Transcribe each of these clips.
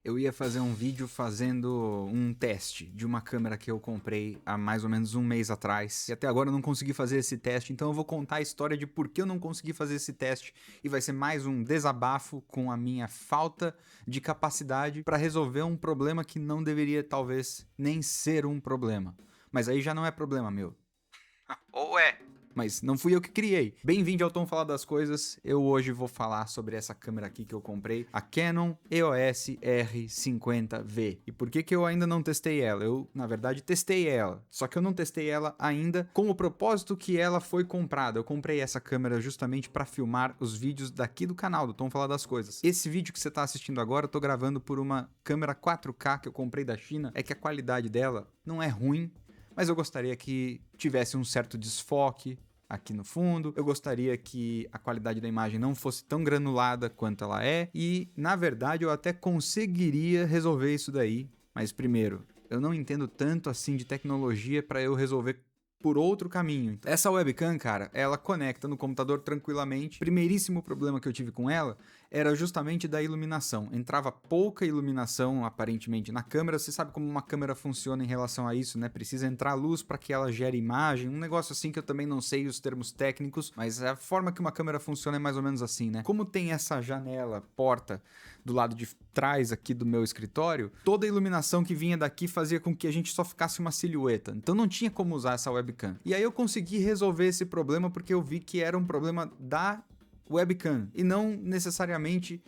Eu ia fazer um vídeo fazendo um teste de uma câmera que eu comprei há mais ou menos um mês atrás. E até agora eu não consegui fazer esse teste, então eu vou contar a história de por que eu não consegui fazer esse teste. E vai ser mais um desabafo com a minha falta de capacidade para resolver um problema que não deveria talvez nem ser um problema. Mas aí já não é problema meu. Ou é? Mas não fui eu que criei. Bem-vindo ao Tom Falar das Coisas. Eu hoje vou falar sobre essa câmera aqui que eu comprei, a Canon EOS R50V. E por que eu ainda não testei ela? Eu, na verdade, testei ela. Só que eu não testei ela ainda com o propósito que ela foi comprada. Eu comprei essa câmera justamente para filmar os vídeos daqui do canal, do Tom Falar das Coisas. Esse vídeo que você está assistindo agora, eu tô gravando por uma câmera 4K que eu comprei da China. É que a qualidade dela não é ruim, mas eu gostaria que tivesse um certo desfoque aqui no fundo. Eu gostaria que a qualidade da imagem não fosse tão granulada quanto ela é. E, na verdade, eu até conseguiria resolver isso daí. Mas, primeiro, eu não entendo tanto assim de tecnologia para eu resolver por outro caminho. Essa webcam, cara, ela conecta no computador tranquilamente. Primeiríssimo problema que eu tive com ela era justamente da iluminação. Entrava pouca iluminação, aparentemente, na câmera. Você sabe como uma câmera funciona em relação a isso, né? Precisa entrar luz para que ela gere imagem. Um negócio assim que eu também não sei os termos técnicos, mas a forma que uma câmera funciona é mais ou menos assim, né? Como tem essa janela, porta, do lado de trás aqui do meu escritório, toda a iluminação que vinha daqui fazia com que a gente só ficasse uma silhueta. Então não tinha como usar essa webcam. E aí eu consegui resolver esse problema porque eu vi que era um problema da webcam e não necessariamente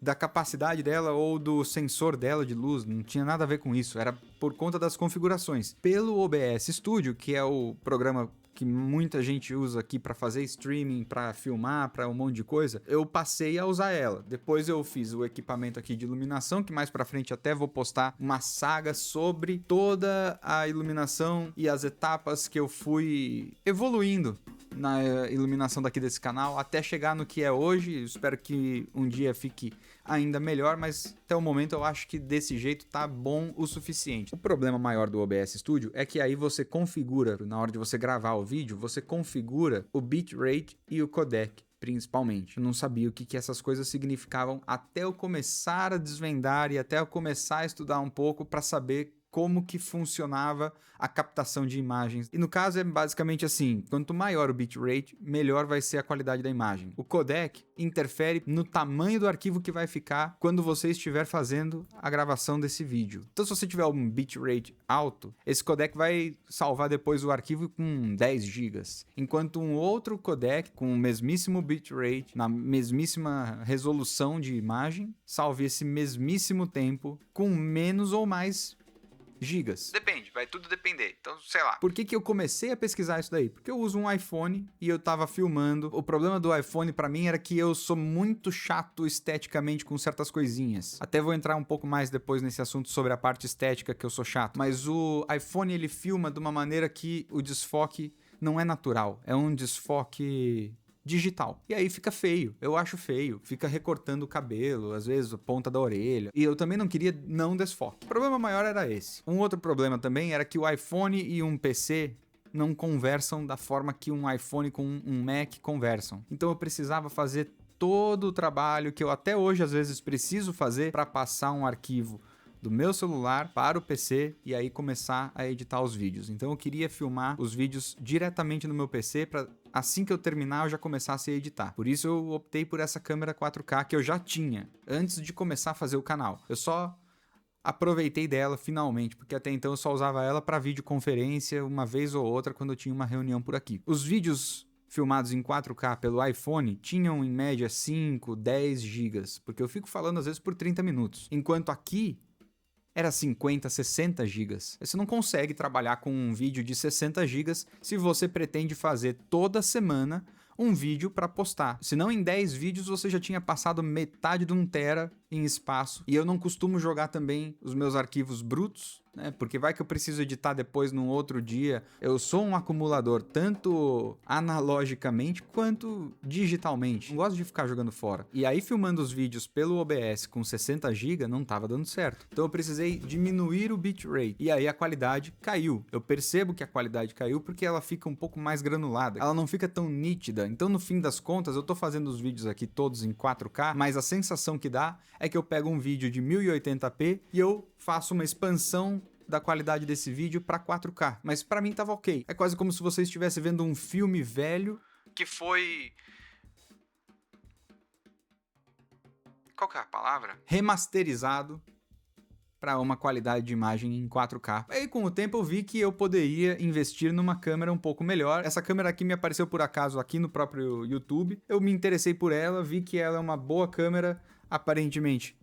da capacidade dela ou do sensor dela de luz, não tinha nada a ver com isso, era por conta das configurações. Pelo OBS Studio, que é o programa que muita gente usa aqui para fazer streaming, para filmar, para um monte de coisa, eu passei a usar ela. Depois eu fiz o equipamento aqui de iluminação, que mais para frente até vou postar uma saga sobre toda a iluminação e as etapas que eu fui evoluindo na iluminação daqui desse canal, até chegar no que é hoje. Espero que um dia fique ainda melhor, mas até o momento eu acho que desse jeito tá bom o suficiente. O problema maior do OBS Studio é que aí você configura, na hora de você gravar o vídeo, você configura o bitrate e o codec, principalmente. Eu não sabia o que essas coisas significavam até eu começar a desvendar e até eu começar a estudar um pouco para saber como que funcionava a captação de imagens. E no caso é basicamente assim, quanto maior o bitrate, melhor vai ser a qualidade da imagem. O codec interfere no tamanho do arquivo que vai ficar quando você estiver fazendo a gravação desse vídeo. Então se você tiver um bitrate alto, esse codec vai salvar depois o arquivo com 10 GB, enquanto um outro codec com o mesmíssimo bitrate, na mesmíssima resolução de imagem, salve esse mesmíssimo tempo com menos ou mais gigas. Depende, vai tudo depender. Então, sei lá. Por que eu comecei a pesquisar isso daí? Porque eu uso um iPhone e eu tava filmando. O problema do iPhone pra mim era que eu sou muito chato esteticamente com certas coisinhas. Até vou entrar um pouco mais depois nesse assunto sobre a parte estética que eu sou chato. Mas o iPhone, ele filma de uma maneira que o desfoque não é natural. É um desfoque digital. E aí fica feio, eu acho feio, fica recortando o cabelo, às vezes a ponta da orelha, e eu também não queria não desfoque. O problema maior era esse. Um outro problema também era que o iPhone e um PC não conversam da forma que um iPhone com um Mac conversam. Então eu precisava fazer todo o trabalho que eu até hoje às vezes preciso fazer para passar um arquivo do meu celular para o PC e aí começar a editar os vídeos. Então eu queria filmar os vídeos diretamente no meu PC para assim que eu terminar eu já começasse a editar. Por isso eu optei por essa câmera 4K que eu já tinha antes de começar a fazer o canal. Eu só aproveitei dela finalmente, porque até então eu só usava ela para videoconferência uma vez ou outra quando eu tinha uma reunião por aqui. Os vídeos filmados em 4K pelo iPhone tinham em média 5, 10 GB, porque eu fico falando às vezes por 30 minutos. Enquanto aqui era 50, 60 gigas. Você não consegue trabalhar com um vídeo de 60 gigas se você pretende fazer toda semana um vídeo para postar. Senão em 10 vídeos você já tinha passado metade de 1 tera em espaço. E eu não costumo jogar também os meus arquivos brutos né? Porque vai que eu preciso editar depois num outro dia. Eu sou um acumulador, tanto analogicamente quanto digitalmente. Não gosto de ficar jogando fora. E aí, filmando os vídeos pelo OBS com 60 GB, não tava dando certo. Então eu precisei diminuir o bitrate. E aí a qualidade caiu. Eu percebo que a qualidade caiu porque ela fica um pouco mais granulada. Ela não fica tão nítida. Então, no fim das contas, eu tô fazendo os vídeos aqui todos em 4K, mas a sensação que dá é que eu pego um vídeo de 1080p e eu faço uma expansão da qualidade desse vídeo para 4K. Mas para mim tava ok. É quase como se você estivesse vendo um filme velho que foi... Qual que é a palavra? Remasterizado para uma qualidade de imagem em 4K. Aí com o tempo eu vi que eu poderia investir numa câmera um pouco melhor. Essa câmera aqui me apareceu por acaso aqui no próprio YouTube. Eu me interessei por ela, vi que ela é uma boa câmera, aparentemente,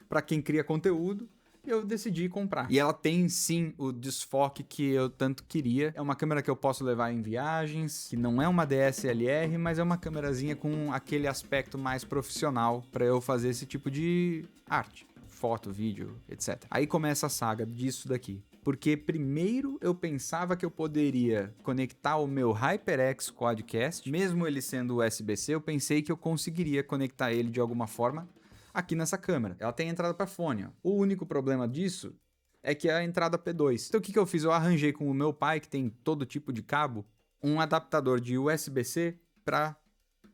para quem cria conteúdo. E eu decidi comprar. E ela tem, sim, o desfoque que eu tanto queria. É uma câmera que eu posso levar em viagens, que não é uma DSLR, mas é uma câmerazinha com aquele aspecto mais profissional para eu fazer esse tipo de arte. Foto, vídeo, etc. Aí começa a saga disso daqui. Porque primeiro eu pensava que eu poderia conectar o meu HyperX Quadcast, mesmo ele sendo USB-C, eu pensei que eu conseguiria conectar ele de alguma forma aqui nessa câmera. Ela tem entrada para fone, ó. O único problema disso é que é a entrada P2. Então o que eu fiz? Eu arranjei com o meu pai, que tem todo tipo de cabo, um adaptador de USB-C para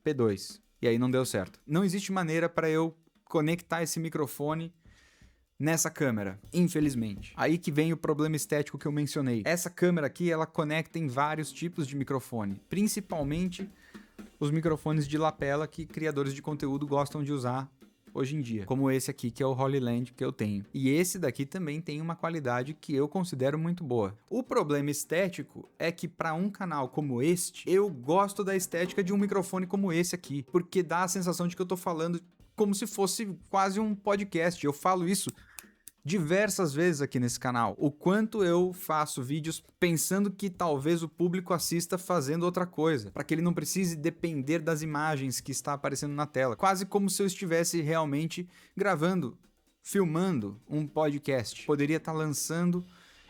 P2. E aí não deu certo. Não existe maneira para eu conectar esse microfone nessa câmera, infelizmente. Aí que vem o problema estético que eu mencionei. Essa câmera aqui, ela conecta em vários tipos de microfone, principalmente os microfones de lapela que criadores de conteúdo gostam de usar hoje em dia, como esse aqui, que é o Holyland que eu tenho. E esse daqui também tem uma qualidade que eu considero muito boa. O problema estético é que para um canal como este, eu gosto da estética de um microfone como esse aqui, porque dá a sensação de que eu tô falando como se fosse quase um podcast. Eu falo isso diversas vezes aqui nesse canal. O quanto eu faço vídeos pensando que talvez o público assista fazendo outra coisa, para que ele não precise depender das imagens que está aparecendo na tela. Quase como se eu estivesse realmente gravando, filmando um podcast. Poderia estar lançando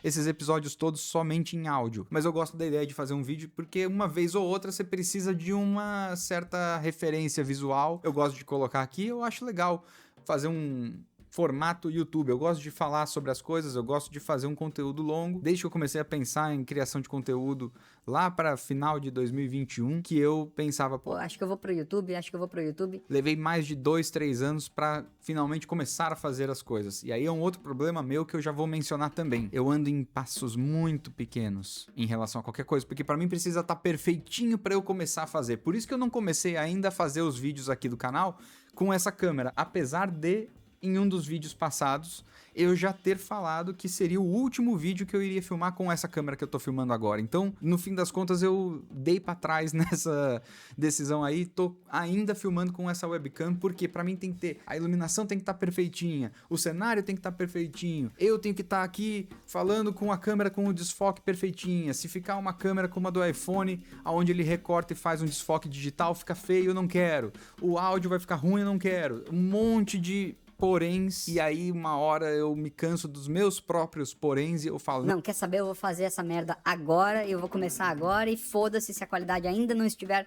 esses episódios todos somente em áudio. Mas eu gosto da ideia de fazer um vídeo porque uma vez ou outra você precisa de uma certa referência visual. Eu gosto de colocar aqui, eu acho legal fazer um formato YouTube. Eu gosto de falar sobre as coisas, eu gosto de fazer um conteúdo longo. Desde que eu comecei a pensar em criação de conteúdo lá para final de 2021, que eu pensava, pô, acho que eu vou pro YouTube. Levei mais de 2, 3 anos para finalmente começar a fazer as coisas. E aí é um outro problema meu que eu já vou mencionar também. Eu ando em passos muito pequenos em relação a qualquer coisa, porque para mim precisa estar perfeitinho para eu começar a fazer. Por isso que eu não comecei ainda a fazer os vídeos aqui do canal com essa câmera, apesar de em um dos vídeos passados eu já ter falado que seria o último vídeo que eu iria filmar com essa câmera que eu tô filmando agora. Então, no fim das contas, eu dei pra trás nessa decisão aí, tô ainda filmando com essa webcam, porque pra mim tem que ter, a iluminação tem que estar perfeitinha, o cenário tem que estar perfeitinho, eu tenho que estar aqui falando com a câmera com o desfoque perfeitinha. Se ficar uma câmera como a do iPhone, onde ele recorta e faz um desfoque digital, fica feio, eu não quero. O áudio vai ficar ruim, eu não quero. Um monte de poréns, e aí uma hora eu me canso dos meus próprios poréns e eu falo... Não, quer saber? Eu vou fazer essa merda agora, eu vou começar agora e foda-se se a qualidade ainda não estiver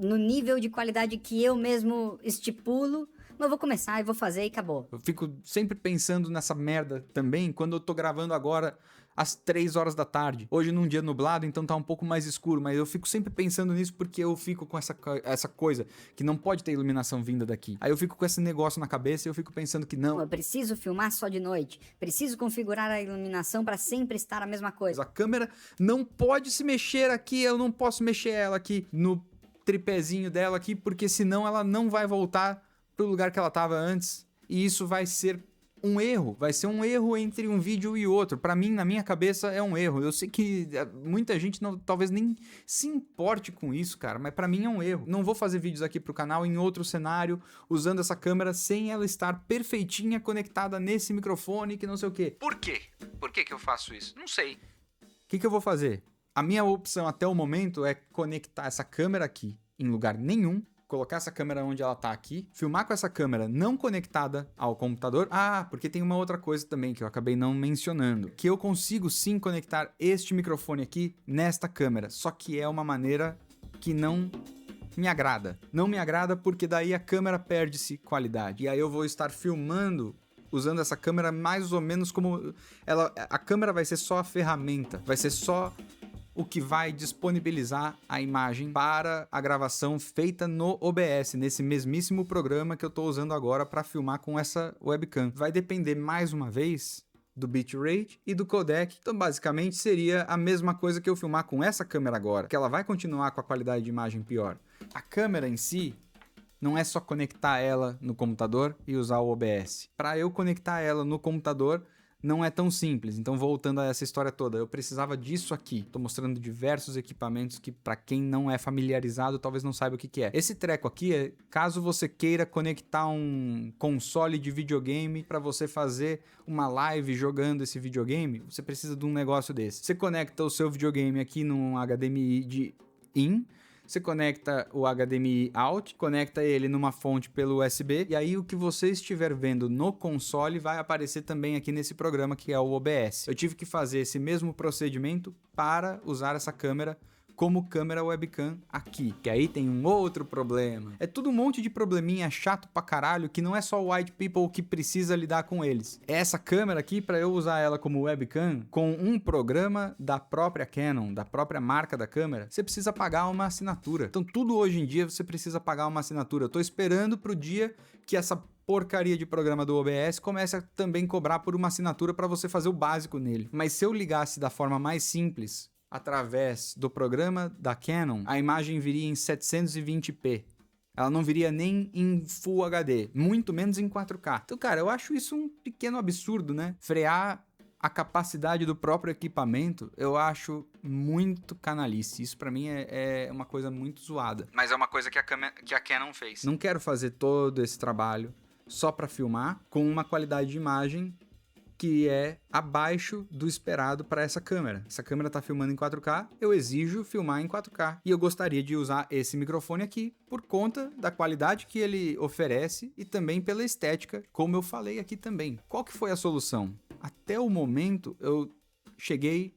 no nível de qualidade que eu mesmo estipulo, mas eu vou começar e vou fazer e acabou. Eu fico sempre pensando nessa merda também quando eu tô gravando agora às 3 horas da tarde. Hoje num dia nublado, então tá um pouco mais escuro, mas eu fico sempre pensando nisso porque eu fico com essa coisa que não pode ter iluminação vinda daqui. Aí eu fico com esse negócio na cabeça e eu fico pensando que não. Eu preciso filmar só de noite, preciso configurar a iluminação pra sempre estar a mesma coisa. A câmera não pode se mexer aqui, eu não posso mexer ela aqui no tripézinho dela aqui, porque senão ela não vai voltar pro lugar que ela tava antes. E isso vai ser um erro, vai ser um erro entre um vídeo e outro. Pra mim, na minha cabeça, é um erro. Eu sei que muita gente talvez nem se importe com isso, cara, mas pra mim é um erro. Não vou fazer vídeos aqui pro canal em outro cenário, usando essa câmera sem ela estar perfeitinha conectada nesse microfone que não sei o quê. Por quê? Por que eu faço isso? Não sei. O que eu vou fazer? A minha opção até o momento é conectar essa câmera aqui em lugar nenhum, colocar essa câmera onde ela tá aqui, filmar com essa câmera não conectada ao computador. Porque tem uma outra coisa também que eu acabei não mencionando, que eu consigo sim conectar este microfone aqui nesta câmera, só que é uma maneira que não me agrada. Não me agrada porque daí a câmera perde-se qualidade. E aí eu vou estar filmando usando essa câmera mais ou menos como a câmera vai ser só a ferramenta, vai ser só o que vai disponibilizar a imagem para a gravação feita no OBS, nesse mesmíssimo programa que eu estou usando agora para filmar com essa webcam. Vai depender, mais uma vez, do bitrate e do codec. Então, basicamente, seria a mesma coisa que eu filmar com essa câmera agora, que ela vai continuar com a qualidade de imagem pior. A câmera em si não é só conectar ela no computador e usar o OBS. Para eu conectar ela no computador, não é tão simples. Então, voltando a essa história toda, eu precisava disso aqui. Tô mostrando diversos equipamentos que, para quem não é familiarizado, talvez não saiba o que é. Esse treco aqui é caso você queira conectar um console de videogame para você fazer uma live jogando esse videogame, você precisa de um negócio desse. Você conecta o seu videogame aqui num HDMI de in, você conecta o HDMI out, conecta ele numa fonte pelo USB, e aí o que você estiver vendo no console vai aparecer também aqui nesse programa que é o OBS. Eu tive que fazer esse mesmo procedimento para usar essa câmera como câmera webcam aqui, que aí tem um outro problema. É tudo um monte de probleminha chato pra caralho que não é só o white people que precisa lidar com eles. Essa câmera aqui, para eu usar ela como webcam com um programa da própria Canon, da própria marca da câmera, você precisa pagar uma assinatura. Então tudo hoje em dia você precisa pagar uma assinatura. Eu tô esperando pro dia que essa porcaria de programa do OBS comece a também cobrar por uma assinatura para você fazer o básico nele. Mas se eu ligasse da forma mais simples, através do programa da Canon, a imagem viria em 720p. Ela não viria nem em Full HD, muito menos em 4K. Então, cara, eu acho isso um pequeno absurdo, né? Frear a capacidade do próprio equipamento, eu acho muito canalice. Isso pra mim é uma coisa muito zoada. Mas é uma coisa que a Canon fez. Não quero fazer todo esse trabalho só pra filmar com uma qualidade de imagem que é abaixo do esperado para essa câmera. Essa câmera está filmando em 4K, eu exijo filmar em 4K. E eu gostaria de usar esse microfone aqui por conta da qualidade que ele oferece e também pela estética, como eu falei aqui também. Qual que foi a solução? Até o momento, eu cheguei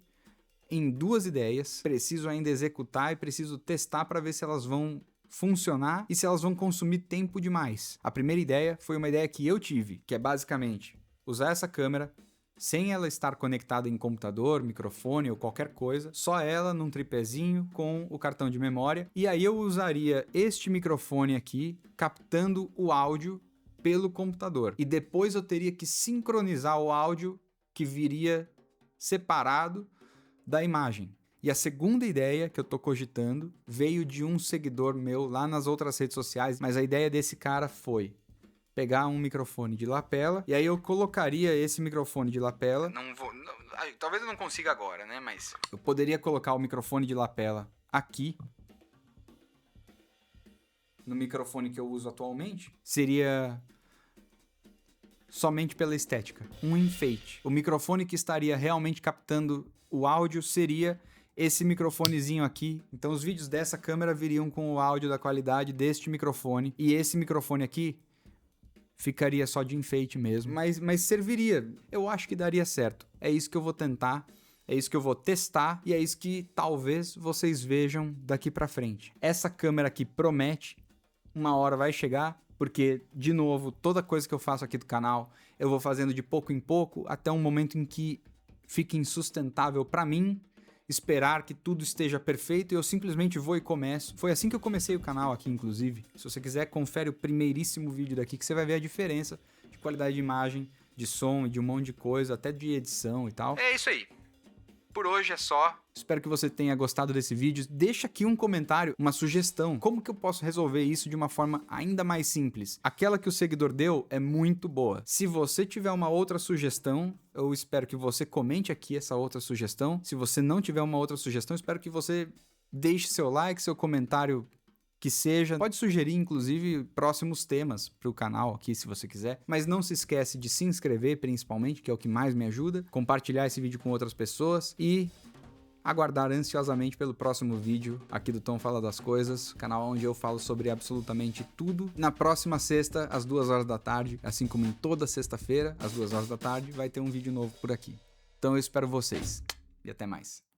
em 2 ideias, preciso ainda executar e preciso testar para ver se elas vão funcionar e se elas vão consumir tempo demais. A primeira ideia foi uma ideia que eu tive, que é basicamente usar essa câmera sem ela estar conectada em computador, microfone ou qualquer coisa, só ela num tripézinho com o cartão de memória, e aí eu usaria este microfone aqui captando o áudio pelo computador, e depois eu teria que sincronizar o áudio que viria separado da imagem. E a segunda ideia que eu tô cogitando veio de um seguidor meu lá nas outras redes sociais, mas a ideia desse cara foi pegar um microfone de lapela, e aí eu colocaria esse microfone de lapela. Talvez eu não consiga agora, né? Mas eu poderia colocar o microfone de lapela aqui, no microfone que eu uso atualmente. Seria somente pela estética, um enfeite. O microfone que estaria realmente captando o áudio seria esse microfonezinho aqui. Então os vídeos dessa câmera viriam com o áudio da qualidade deste microfone, e esse microfone aqui ficaria só de enfeite mesmo, mas serviria. Eu acho que daria certo. É isso que eu vou tentar, é isso que eu vou testar, e é isso que talvez vocês vejam daqui pra frente. Essa câmera aqui promete, uma hora vai chegar, porque, de novo, toda coisa que eu faço aqui do canal, eu vou fazendo de pouco em pouco, até um momento em que fique insustentável pra mim esperar que tudo esteja perfeito, e eu simplesmente vou e começo. Foi assim que eu comecei o canal aqui, inclusive. Se você quiser, confere o primeiríssimo vídeo daqui, que você vai ver a diferença de qualidade de imagem, de som e de um monte de coisa, até de edição e tal. É isso aí. Por hoje é só. Espero que você tenha gostado desse vídeo. Deixa aqui um comentário, uma sugestão. Como que eu posso resolver isso de uma forma ainda mais simples? Aquela que o seguidor deu é muito boa. Se você tiver uma outra sugestão, eu espero que você comente aqui essa outra sugestão. Se você não tiver uma outra sugestão, espero que você deixe seu like, seu comentário que seja. Pode sugerir, inclusive, próximos temas para o canal aqui, se você quiser. Mas não se esquece de se inscrever, principalmente, que é o que mais me ajuda. Compartilhar esse vídeo com outras pessoas. E aguardar ansiosamente pelo próximo vídeo aqui do Tom Fala das Coisas, canal onde eu falo sobre absolutamente tudo. Na próxima sexta, às 2 horas da tarde, assim como em toda sexta-feira, às 2 horas da tarde, vai ter um vídeo novo por aqui. Então eu espero vocês e até mais.